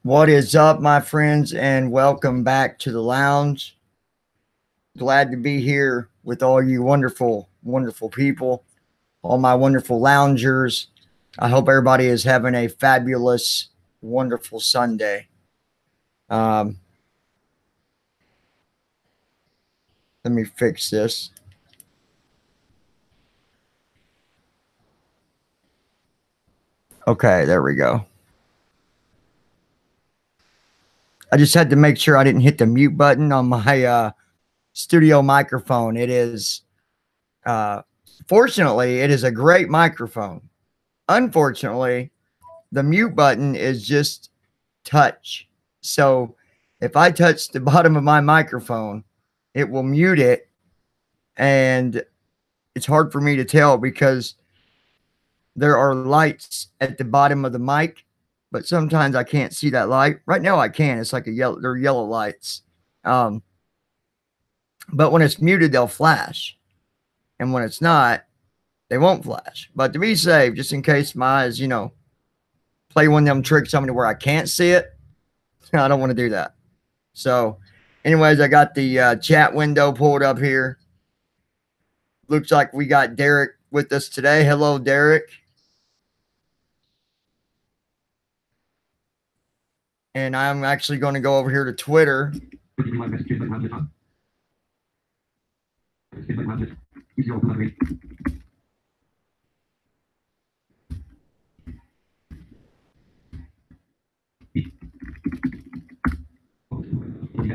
What is up, my friends, and welcome back to the lounge. Glad to be here with all you wonderful, wonderful people, all my wonderful loungers. I hope everybody is having a fabulous, wonderful Sunday. Um, Let me fix this. Okay, there we go. I just had to make sure I didn't hit the mute button on my studio microphone. It is, uh, fortunately, it is a great microphone. Unfortunately, the mute button is just touch. So if I touch the bottom of my microphone, it will mute it. And it's hard for me to tell because there are lights at the bottom of the mic, but sometimes I can't see that light. Right now I can. It's like they're yellow lights. But when it's muted, they'll flash. And when it's not, they won't flash. But to be safe, just in case my eyes, play one of them tricks on me where I can't see it, I don't want to do that. So, anyways, I got the chat window pulled up here. Looks like we got Derek with us today. Hello, Derek. And I'm actually going to go over here to Twitter.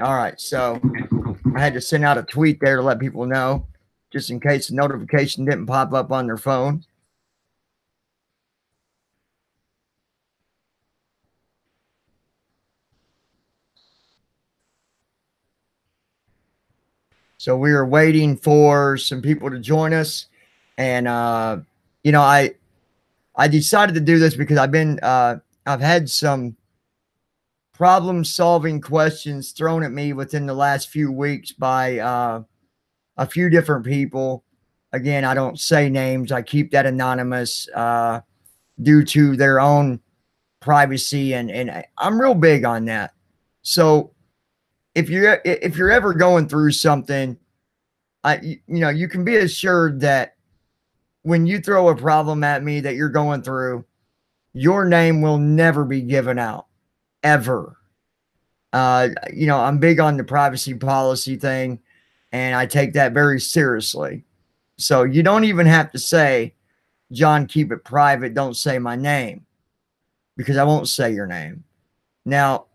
All right, so I had to send out a tweet there to let people know, just in case the notification didn't pop up on their phone. So we are waiting for some people to join us, and I decided to do this because I've had some problem-solving questions thrown at me within the last few weeks by a few different people. Again, I don't say names. I keep that anonymous due to their own privacy, and I'm real big on that. So if you're ever going through something, you can be assured that when you throw a problem at me that you're going through, your name will never be given out, ever. I'm big on the privacy policy thing, and I take that very seriously. So you don't even have to say, John, keep it private. Don't say my name, because I won't say your name. Now,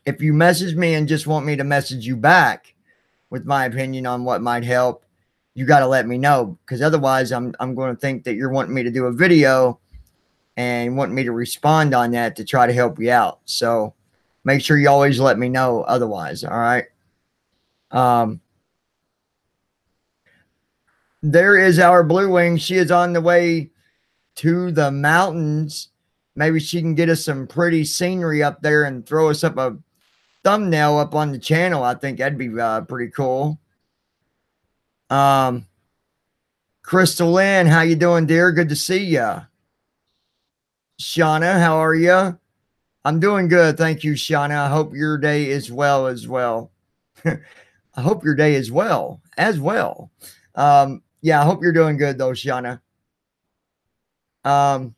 if you message me and just want me to message you back with my opinion on what might help, you got to let me know, because otherwise I'm going to think that you're wanting me to do a video and wanting me to respond on that to try to help you out. So make sure you always let me know otherwise. All right. There is our Blue Wing. She is on the way to the mountains. Maybe she can get us some pretty scenery up there and throw us up a thumbnail up on the channel. I think that'd be pretty cool. Crystal Lynn, how you doing, dear? Good to see ya. Shauna, how are you? I'm doing good, thank you, Shauna. I hope your day is well as well. I hope your day is well as well. Yeah, I hope you're doing good though, Shauna. But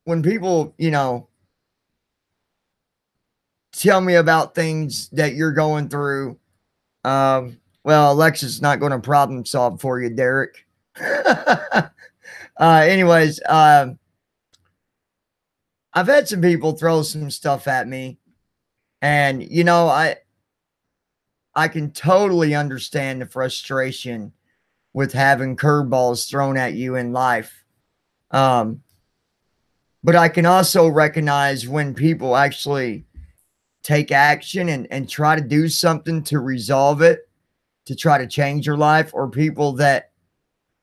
when people, tell me about things that you're going through, well, Alexa's not going to problem solve for you, Derek. Anyways, I've had some people throw some stuff at me, and I can totally understand the frustration with having curveballs thrown at you in life. But I can also recognize when people actually take action and try to do something to resolve it, to try to change your life, or people that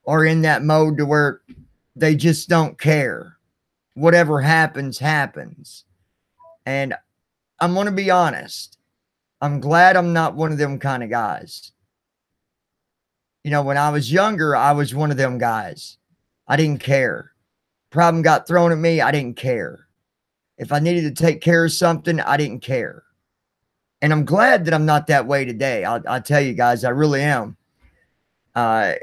are in that mode to where they just don't care. Whatever happens, happens. And I'm going to be honest. I'm glad I'm not one of them kind of guys. You know, when I was younger, I was one of them guys. I didn't care. Problem got thrown at me, I didn't care. If I needed to take care of something, I didn't care. And I'm glad that I'm not that way today. I'll tell you guys, I really am. Uh,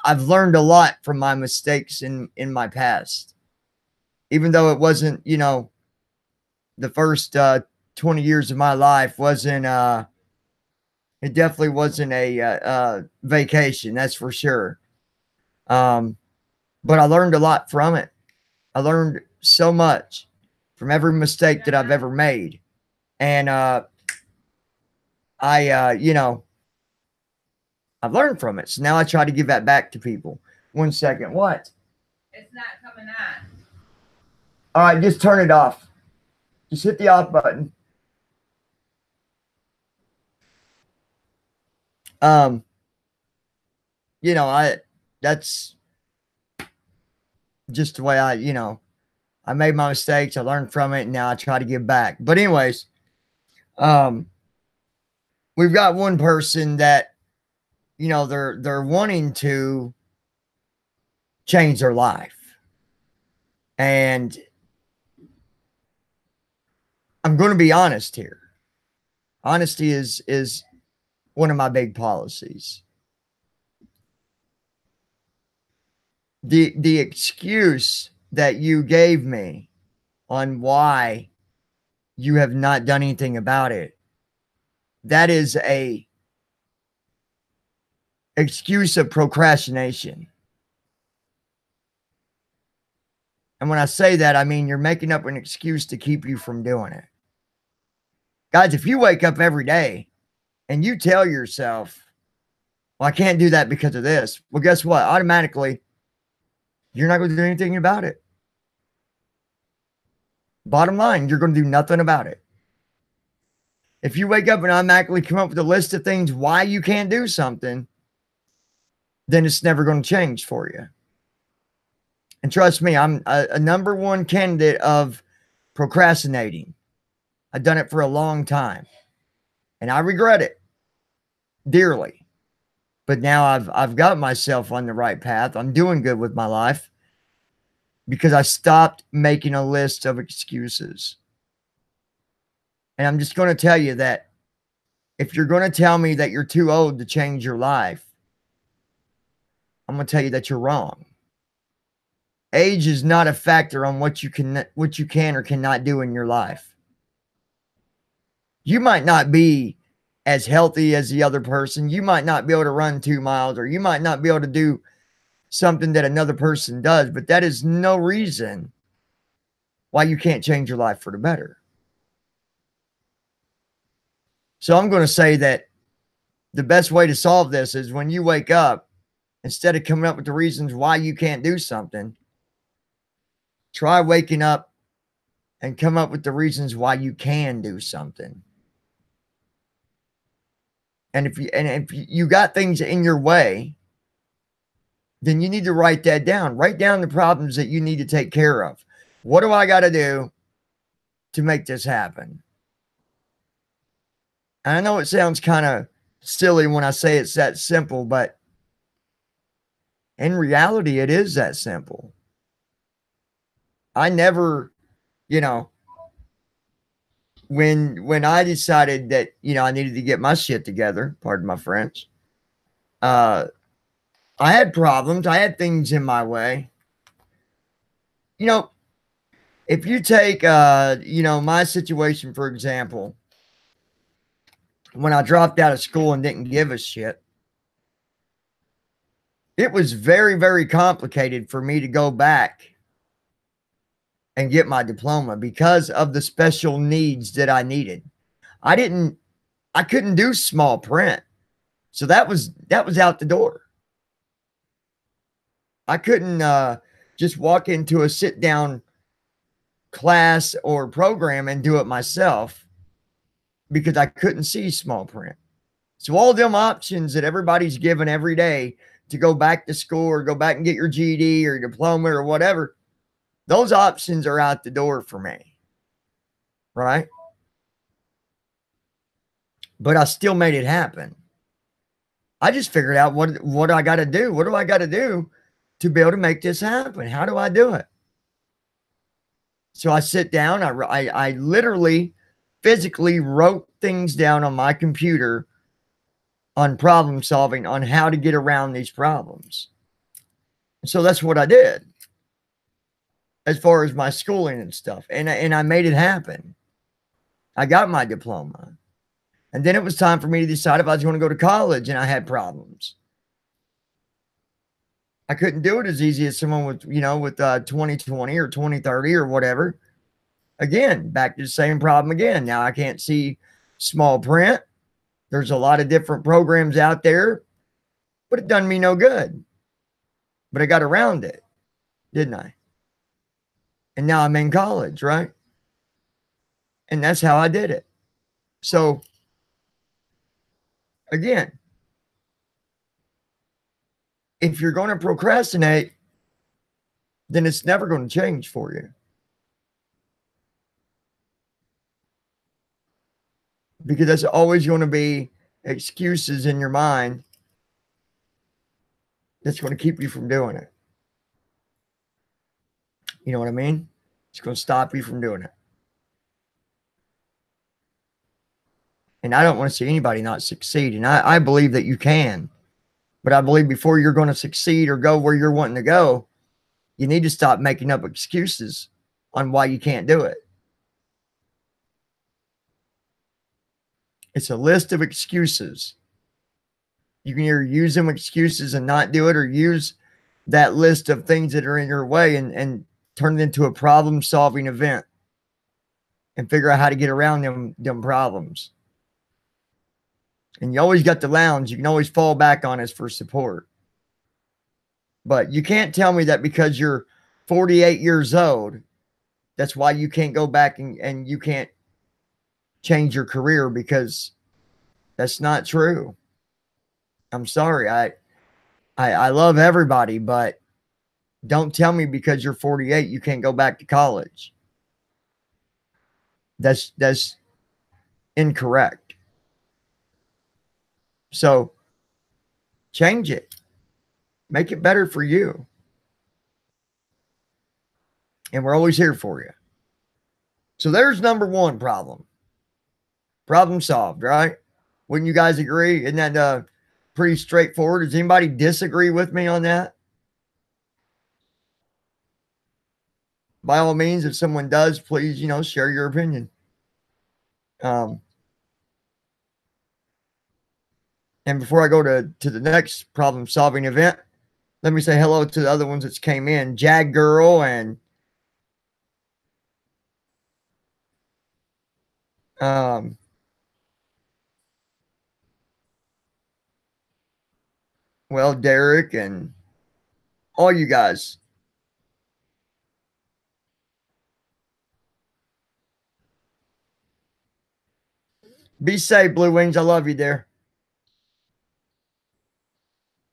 I've learned a lot from my mistakes in my past, even though it wasn't, you know, the first 20 years of my life wasn't. It definitely wasn't a vacation, that's for sure. But I learned a lot from it. I learned so much from every mistake that I've ever made, and you know, I've learned from it. So now I try to give that back to people. 1 second. What? It's not coming on. All right, just turn it off. Just hit the off button. You know, that's just the way I made my mistakes. I learned from it, and now I try to give back. But anyways, we've got one person that, you know, they're wanting to change their life. And I'm going to be honest here. Honesty is one of my big policies. The excuse that you gave me on why you have not done anything about it, that is a excuse of procrastination. And when I say that, I mean you're making up an excuse to keep you from doing it. Guys, if you wake up every day and you tell yourself, well, I can't do that because of this, well, guess what? Automatically, you're not going to do anything about it. Bottom line, you're going to do nothing about it. If you wake up and automatically come up with a list of things why you can't do something, then it's never going to change for you. And trust me, I'm a number one candidate of procrastinating. I've done it for a long time, and I regret it dearly. But now I've got myself on the right path. I'm doing good with my life because I stopped making a list of excuses. And I'm just going to tell you that if you're going to tell me that you're too old to change your life, I'm going to tell you that you're wrong. Age is not a factor on what you can or cannot do in your life. You might not be as healthy as the other person. You might not be able to run 2 miles, or you might not be able to do something that another person does, but that is no reason why you can't change your life for the better. So I'm going to say that the best way to solve this is when you wake up, instead of coming up with the reasons why you can't do something, try waking up and come up with the reasons why you can do something. And if you got things in your way, then you need to write that down. Write down the problems that you need to take care of. What do I got to do to make this happen? And I know it sounds kind of silly when I say it's that simple, but in reality, it is that simple. I never, you know, when I decided that, you know, I needed to get my shit together, pardon my French, I had problems. I had things in my way. You know, if you take, you know, my situation, for example, when I dropped out of school and didn't give a shit, it was very, very complicated for me to go back and get my diploma because of the special needs that I needed. I couldn't do small print. So that was out the door. I couldn't just walk into a sit down class or program and do it myself because I couldn't see small print. So all them options that everybody's given every day to go back to school or go back and get your GED or diploma or whatever, those options are out the door for me, right? But I still made it happen. I just figured out what I got to do. What do I got to do to be able to make this happen? How do I do it? So I sit down. I literally, physically wrote things down on my computer on problem solving, on how to get around these problems. So that's what I did as far as my schooling and stuff. And I made it happen. I got my diploma. And then it was time for me to decide if I was going to go to college, and I had problems. I couldn't do it as easy as someone with 2020 or 2030 or whatever. Again, back to the same problem again. Now I can't see small print. There's a lot of different programs out there, but it done me no good. But I got around it, didn't I? And now I'm in college, right? And that's how I did it. So, again, if you're going to procrastinate, then it's never going to change for you. Because that's always going to be excuses in your mind that's going to keep you from doing it. You know what I mean? It's going to stop you from doing it. And I don't want to see anybody not succeed. And I believe that you can. But I believe before you're going to succeed or go where you're wanting to go, you need to stop making up excuses on why you can't do it. It's a list of excuses. You can either use them excuses and not do it, or use that list of things that are in your way and turn it into a problem-solving event and figure out how to get around them problems. And you always got the lounge. You can always fall back on us for support. But you can't tell me that because you're 48 years old, that's why you can't go back and you can't change your career, because that's not true. I'm sorry. I love everybody, but don't tell me because you're 48 you can't go back to college. That's incorrect. So change it. Make it better for you. And we're always here for you. So there's number one problem. Problem solved, right? Wouldn't you guys agree? Isn't that pretty straightforward? Does anybody disagree with me on that? By all means, if someone does, please, share your opinion. And before I go to the next problem-solving event, let me say hello to the other ones that came in. Jag Girl and well, Derek and all you guys. Be safe, Blue Wings. I love you, dear.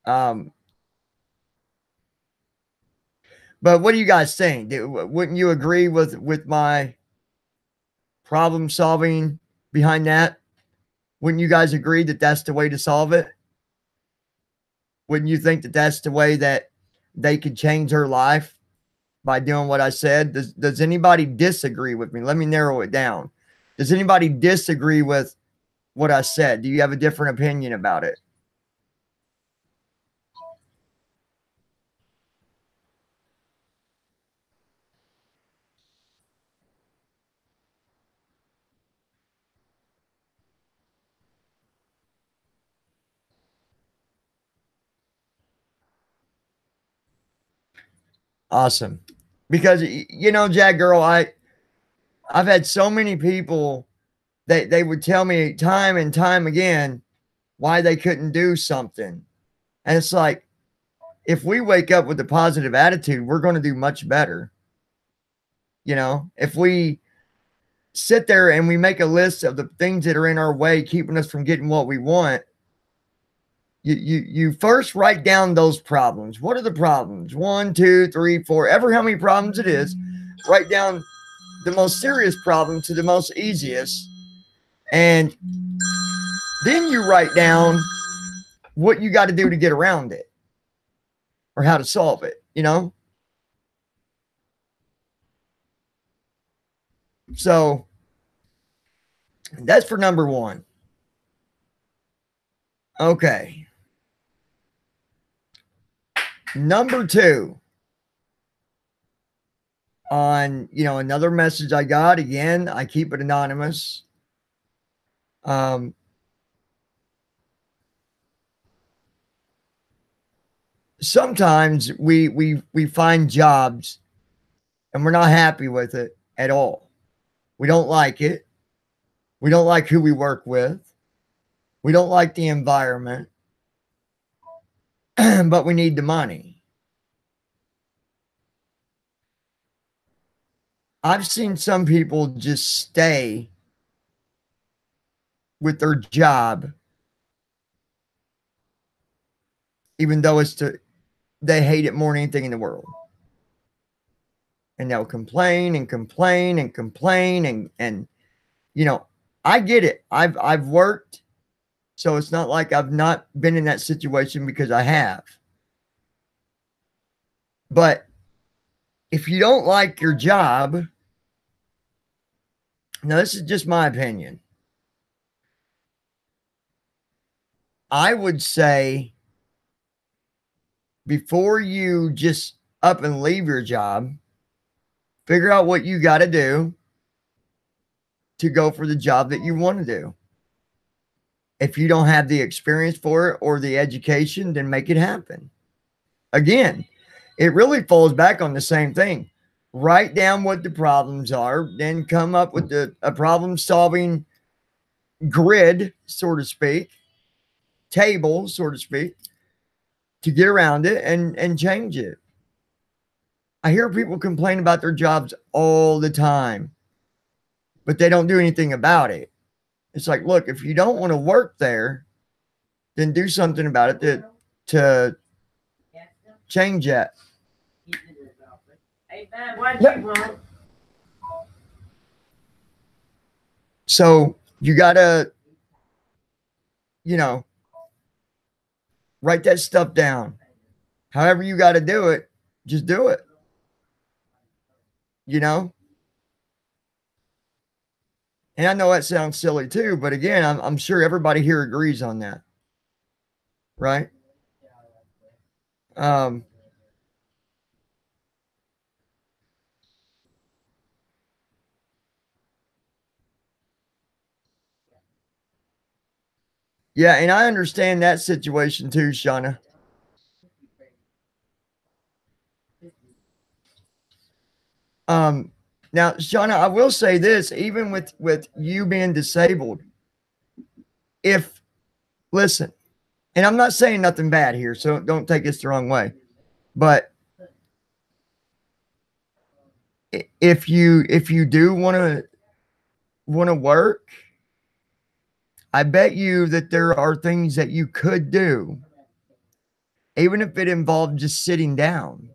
But what do you guys think? Wouldn't you agree with my problem solving behind that? Wouldn't you guys agree that that's the way to solve it? Wouldn't you think that that's the way that they could change their life by doing what I said? Does anybody disagree with me? Let me narrow it down. Does anybody disagree with what I said? Do you have a different opinion about it? Awesome. Because, Jag Girl, I've had so many people that they would tell me time and time again why they couldn't do something. And it's like, if we wake up with a positive attitude, we're going to do much better. If we sit there and we make a list of the things that are in our way, keeping us from getting what we want, you first write down those problems. What are the problems? 1, 2, 3, 4, ever how many problems it is. Write down the most serious problem to the most easiest. And then you write down what you got to do to get around it or how to solve it, you know? So that's for number one. Okay. Number two, on, another message I got, again, I keep it anonymous. Sometimes we find jobs and we're not happy with it at all. We don't like it. We don't like who we work with. We don't like the environment, but we need the money. I've seen some people just stay with their job, even though they hate it more than anything in the world. And they'll complain and complain and complain and I get it. I've worked, so it's not like I've not been in that situation, because I have. But if you don't like your job, now this is just my opinion, I would say, before you just up and leave your job, figure out what you got to do to go for the job that you want to do. If you don't have the experience for it or the education, then make it happen. Again, it really falls back on the same thing. Write down what the problems are, then come up with a problem-solving grid, so to speak, table, so to speak, to get around it and change it. I hear people complain about their jobs all the time, but they don't do anything about it. It's like, look, if you don't want to work there, then do something about it to change that. Yep. So you got to, write that stuff down. However you got to do it, just do it. And I know that sounds silly too, but again, I'm sure everybody here agrees on that, right? Yeah, and I understand that situation too, Shauna. Now, Shauna, I will say this, even with you being disabled, listen, and I'm not saying nothing bad here, so don't take this the wrong way, but if you do want to work, I bet you that there are things that you could do, even if it involved just sitting down.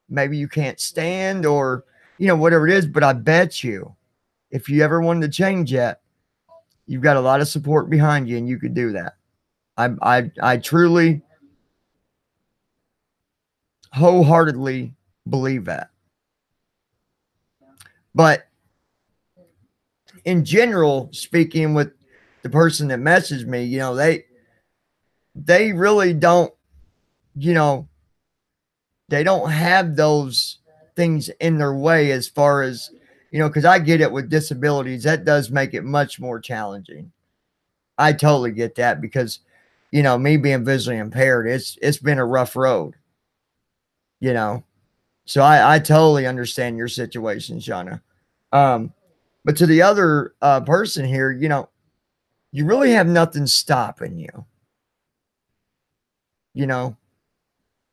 Maybe you can't stand or, whatever it is, but I bet you if you ever wanted to change that, you've got a lot of support behind you and you could do that. I truly, wholeheartedly believe that. But in general, speaking with the person that messaged me, they really don't, they don't have those things in their way as far as, because I get it with disabilities, that does make it much more challenging. I totally get that because, me being visually impaired, it's been a rough road, so I totally understand your situation, Shauna. But to the other person here, you really have nothing stopping you.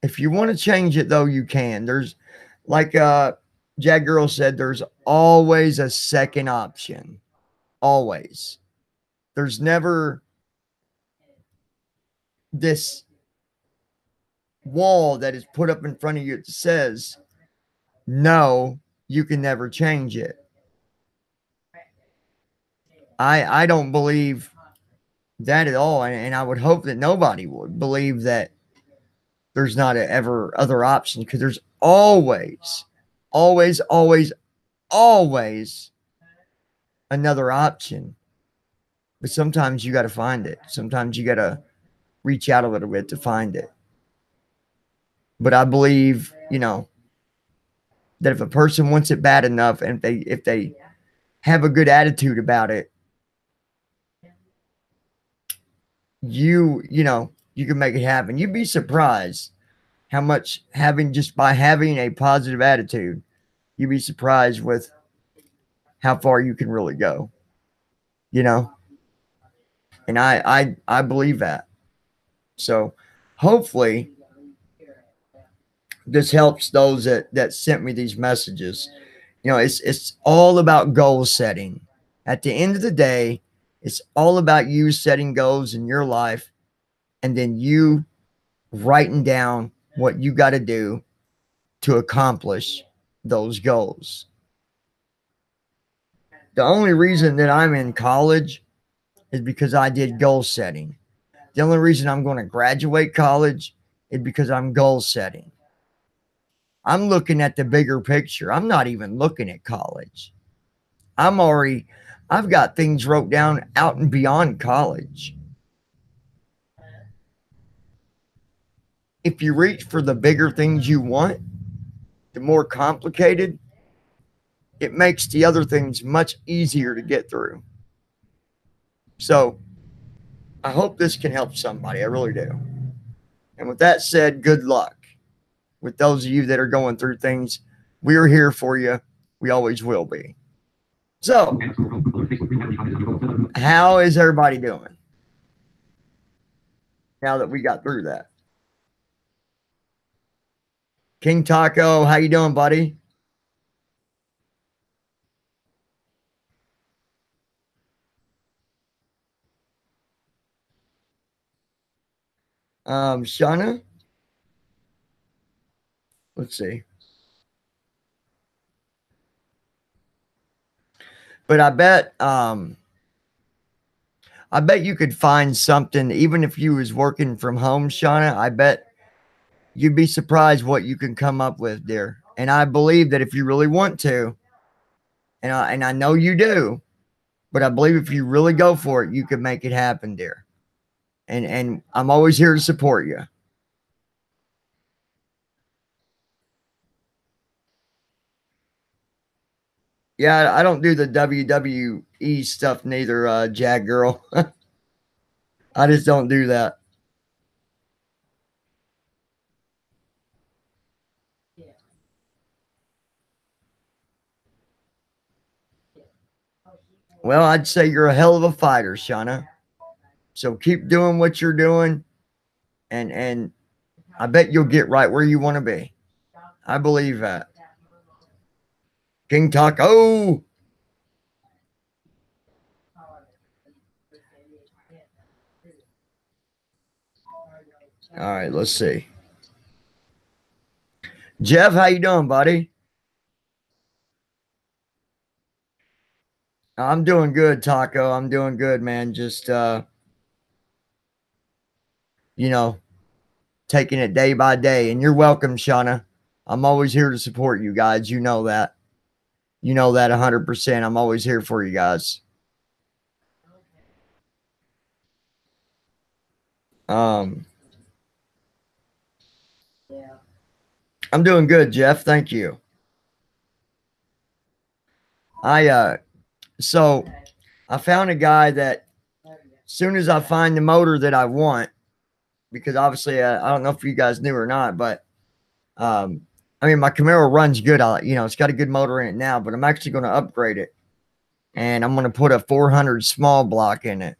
If you want to change it, though, you can. There's, like Jack Girl said, there's always a second option. Always. There's never this wall that is put up in front of you that says, no, you can never change it. I don't believe that at all. And I would hope that nobody would believe that there's not ever other options, because there's always, always, always, always another option. But sometimes you got to find it. Sometimes you got to reach out a little bit to find it. But I believe, that if a person wants it bad enough, and if they have a good attitude about it, you can make it happen. You'd be surprised how much by having a positive attitude, you'd be surprised with how far you can really go. And I believe that. So hopefully this helps those that sent me these messages. It's all about goal setting. At the end of the day, it's all about you setting goals in your life, and then you writing down what you got to do to accomplish those goals. The only reason that I'm in college is because I did goal setting. The only reason I'm going to graduate college is because I'm goal setting. I'm looking at the bigger picture. I'm not even looking at college. I've got things wrote down out and beyond college. If you reach for the bigger things you want, the more complicated, it makes the other things much easier to get through. So I hope this can help somebody. I really do. And with that said, good luck with those of you that are going through things. We're here for you. We always will be. So, how is everybody doing now that we got through that? King Taco, how you doing, buddy? Shauna? Let's see. But I bet you could find something, even if you was working from home, Shauna. I bet you'd be surprised what you can come up with, dear. And I believe that if you really want to, and I know you do, but I believe if you really go for it, you can make it happen, dear. And I'm always here to support you. Yeah, I don't do the WWE stuff neither, Jag girl. I just don't do that. Well, I'd say you're a hell of a fighter, Shauna. So keep doing what you're doing, and I bet you'll get right where you want to be. I believe that. King Taco. All right, let's see. Jeff, how you doing, buddy? I'm doing good, Taco. I'm doing good, man. Just taking it day by day. And you're welcome, Shauna. I'm always here to support you guys. You know that. You know that 100%. I'm always here for you guys. I'm doing good, Jeff. Thank you. So I found a guy that as soon as I find the motor that I want, because obviously I don't know if you guys knew or not, but I mean, my Camaro runs good. It's got a good motor in it now, but I'm actually going to upgrade it, and I'm going to put a 400 small block in it.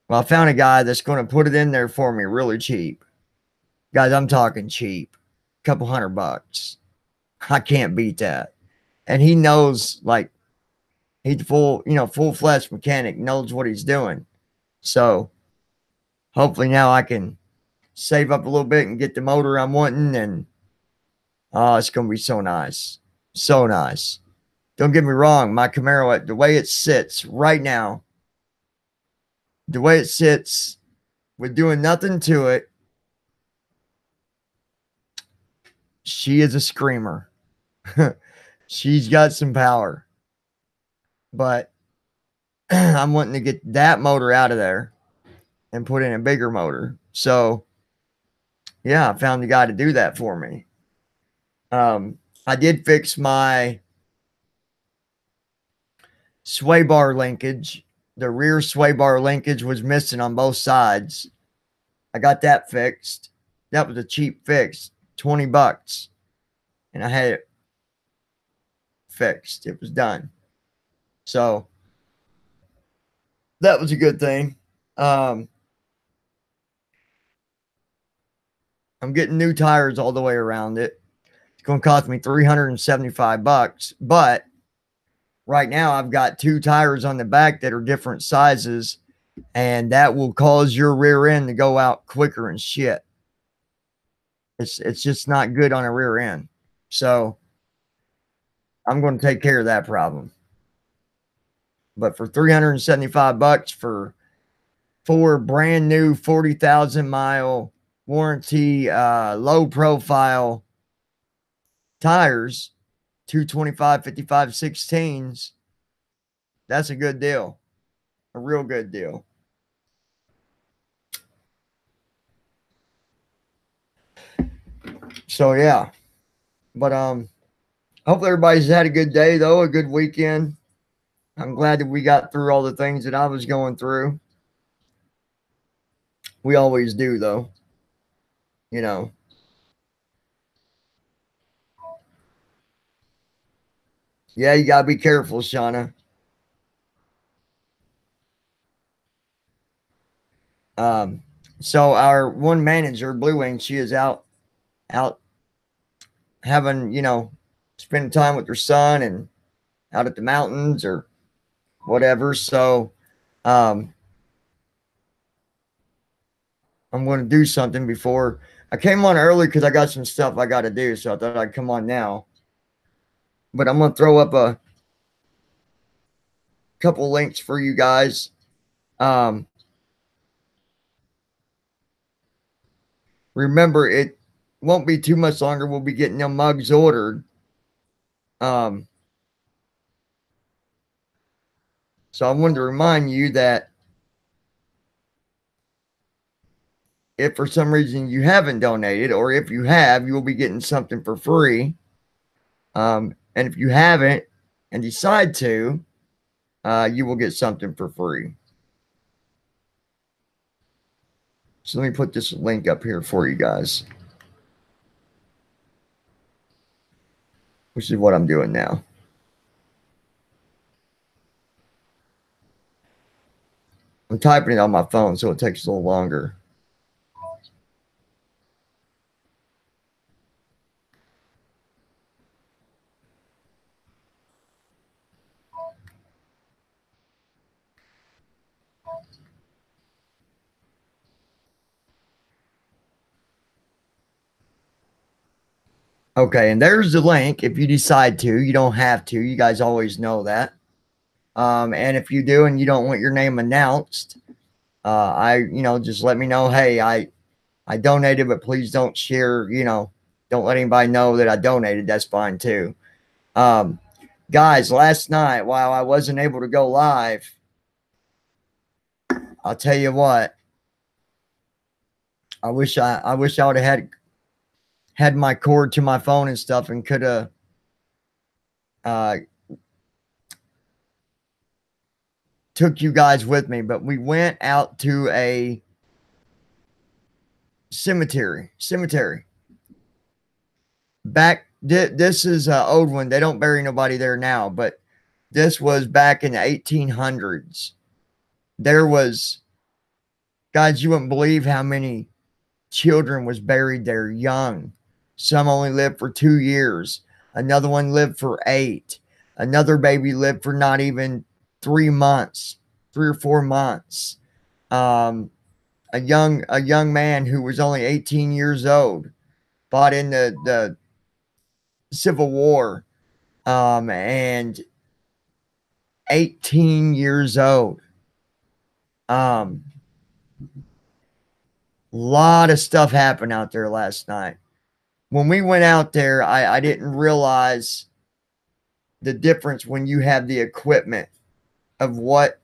Well, I found a guy that's going to put it in there for me really cheap. Guys, I'm talking cheap. A couple $100. I can't beat that. And he knows, like, he's full-fledged mechanic, knows what he's doing. So hopefully now I can save up a little bit and get the motor I'm wanting, and it's going to be so nice. So nice. Don't get me wrong, my Camaro, the way it sits right now, the way it sits with doing nothing to it, she is a screamer. She's got some power. But I'm wanting to get that motor out of there and put in a bigger motor. So, yeah, I found the guy to do that for me. I did fix my sway bar linkage. The rear sway bar linkage was missing on both sides. I got that fixed. That was a cheap fix, $20. And I had it fixed. It was done. So that was a good thing. I'm getting new tires all the way around it. It's going to cost me $375, but right now I've got 2 tires on the back that are different sizes, and that will cause your rear end to go out quicker and shit. It's just not good on a rear end. So I'm going to take care of that problem. But for $375 for 4 brand new 40,000 mile warranty, low profile tires, 225 55 16s, that's a good deal. A real good deal. So yeah. But hopefully everybody's had a good day though, a good weekend. I'm glad that we got through all the things that I was going through. We always do though. You know. Yeah, you gotta be careful, Shauna. So our one manager, Blue Wing, she is out having, spending time with her son and out at the mountains or whatever. So I'm going to do something before I came on early because I got some stuff I got to do. So I thought I'd come on now. But I'm going to throw up a couple links for you guys. Remember, it won't be too much longer. We'll be getting them mugs ordered. So I wanted to remind you that if for some reason you haven't donated, or if you have, you will be getting something for free. And if you haven't and decide to, you will get something for free. So let me put this link up here for you guys, which is what I'm doing now. I'm typing it on my phone, so it takes a little longer. Okay, and there's the link. If you decide to, you don't have to. You guys always know that. And if you do and you don't want your name announced, just let me know. Hey, I donated, but please don't share, don't let anybody know that I donated. That's fine too. Guys, last night while I wasn't able to go live, I'll tell you what, I wish I would have had my cord to my phone and stuff and could have took you guys with me, but we went out to a cemetery. This is an old one. They don't bury nobody there now, but this was back in the 1800s. There was, guys, you wouldn't believe how many children was buried there young. Some only lived for 2 years. Another one lived for 8. Another baby lived for not even 3 months, 3 or 4 months. A young man who was only 18 years old fought in the Civil War, and 18 years old. Um, lot of stuff happened out there last night. When we went out there, I didn't realize the difference when you have the equipment of what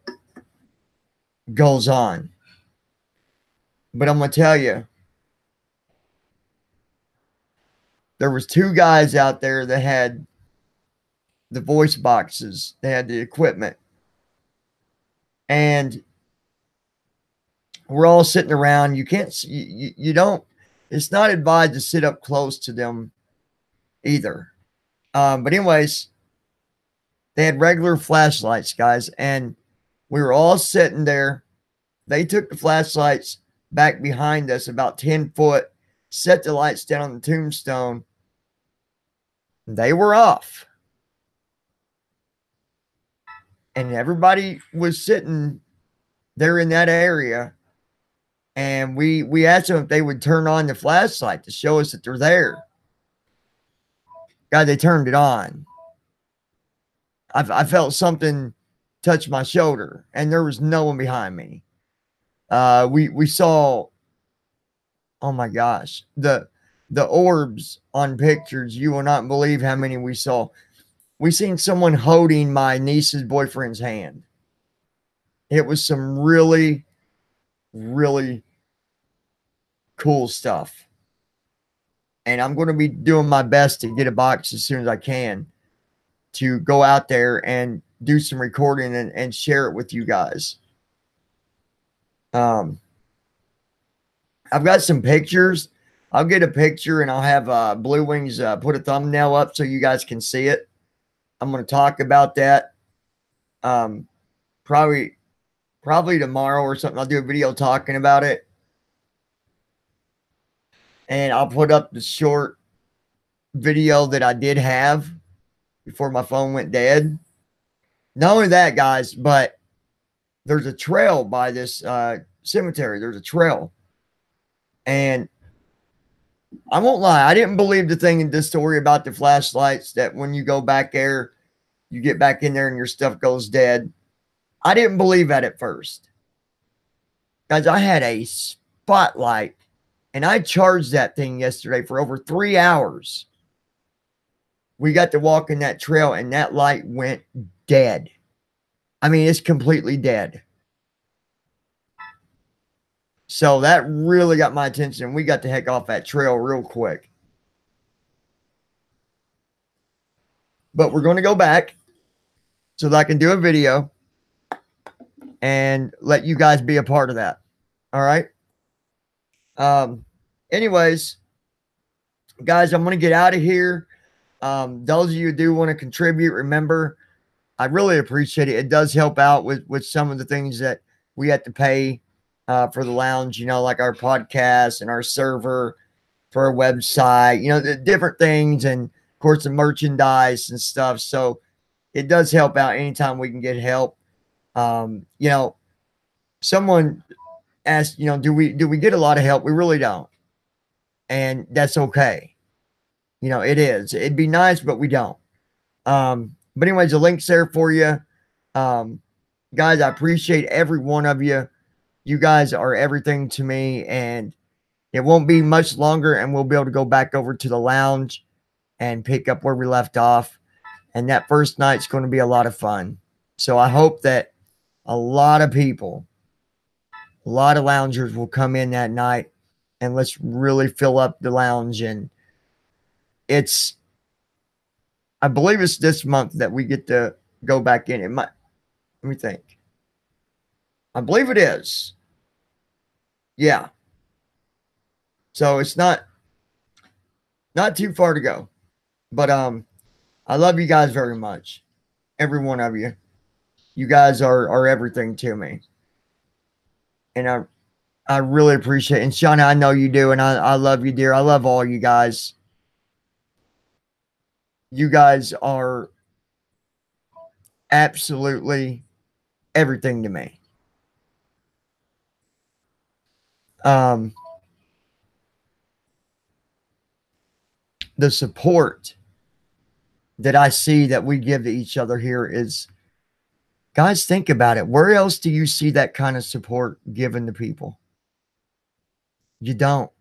goes on. But I'm going to tell you, there was two guys out there that had the voice boxes. They had the equipment. And we're all sitting around. You can't, you don't, it's not advised to sit up close to them either. But anyways, they had regular flashlights, guys, and we were all sitting there. They took the flashlights back behind us about 10 foot, set the lights down on the tombstone. They were off. And everybody was sitting there in that area. And we asked them if they would turn on the flashlight to show us that they're there. God, they turned it on. I felt something touch my shoulder, and there was no one behind me. We saw, oh my gosh, the orbs on pictures. You will not believe how many we saw. We seen someone holding my niece's boyfriend's hand. It was some really, really cool stuff. And I'm going to be doing my best to get a box as soon as I can to go out there and do some recording and share it with you guys. I've got some pictures. I'll get a picture and I'll have Blue Wings put a thumbnail up so you guys can see it. I'm going to talk about that. Probably tomorrow or something. I'll do a video talking about it. And I'll put up the short video that I did have before my phone went dead. Not only that, guys, but there's a trail by this cemetery. There's a trail. And I won't lie, I didn't believe the thing in this story about the flashlights that when you go back there, you get back in there and your stuff goes dead. I didn't believe that at first. Guys, I had a spotlight and I charged that thing yesterday for over 3 hours. We got to walk in that trail and that light went dead. I mean, it's completely dead. So that really got my attention. We got the heck off that trail real quick. But we're going to go back so that I can do a video and let you guys be a part of that. All right. Anyways, guys, I'm going to get out of here. Those of you who do want to contribute, remember, I really appreciate it. It does help out with some of the things that we have to pay for the lounge, you know, like our podcast and our server for our website, you know, the different things, and of course the merchandise and stuff. So it does help out anytime we can get help. You know, someone asked, you know, do we get a lot of help? We really don't. And that's okay. You know, it is. It'd be nice, but we don't. But anyways, the link's there for you. Guys, I appreciate every one of you. You guys are everything to me, and it won't be much longer, and we'll be able to go back over to the lounge and pick up where we left off. And that first night's going to be a lot of fun. So I hope that a lot of people, a lot of loungers will come in that night, and let's really fill up the lounge. And I believe it's this month that we get to go back in. It might, let me think. I believe it is. Yeah. So it's not too far to go. But I love you guys very much. Every one of you. You guys are everything to me. And I really appreciate it. And Shauna, I know you do, and I love you, dear. I love all you guys. You guys are absolutely everything to me. The support that I see that we give to each other here is Guys, think about it. Where else do you see that kind of support given to people? You don't.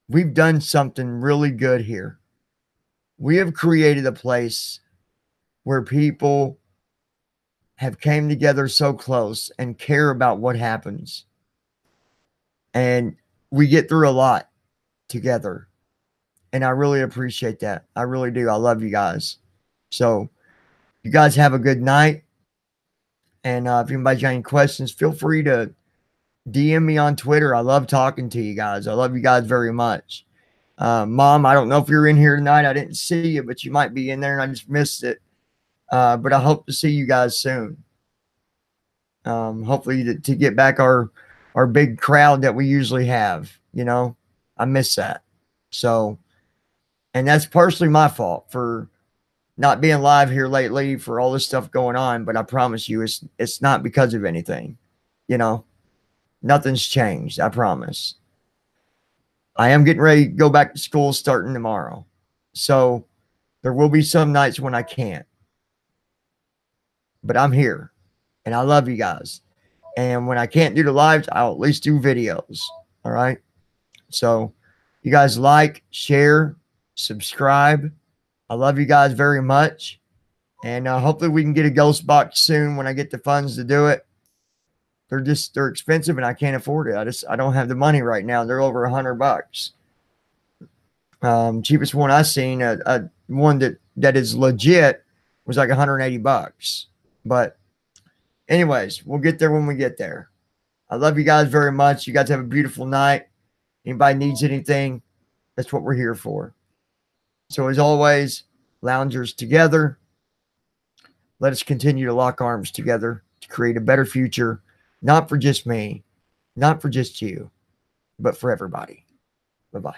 We've done something really good here. We have created a place where people have came together so close and care about what happens. And we get through a lot together. And I really appreciate that. I really do. I love you guys. So you guys have a good night. And if anybody's got any questions, feel free to DM me on Twitter. I love talking to you guys. I love you guys very much. Mom, I don't know if you're in here tonight. I didn't see you, but you might be in there and I just missed it. But I hope to see you guys soon. Hopefully to get back our big crowd that we usually have. You know, I miss that. So, and that's partially my fault for not being live here lately, for all this stuff going on. But I promise you, it's not because of anything. You know, nothing's changed. I promise. I am getting ready to go back to school starting tomorrow. So there will be some nights when I can't. But I'm here. And I love you guys. And when I can't do the lives, I'll at least do videos. All right. So you guys like, share, subscribe. I love you guys very much. And hopefully we can get a ghost box soon when I get the funds to do it. They're expensive and I can't afford it. I don't have the money right now. They're over $100. Cheapest one I seen, one that is legit, was like $180. But anyways, we'll get there when we get there. I love you guys very much. You guys have a beautiful night. Anybody needs anything, that's what we're here for. So as always, Loungers together. Let us continue to lock arms together to create a better future, not for just me, not for just you, but for everybody. Bye-bye.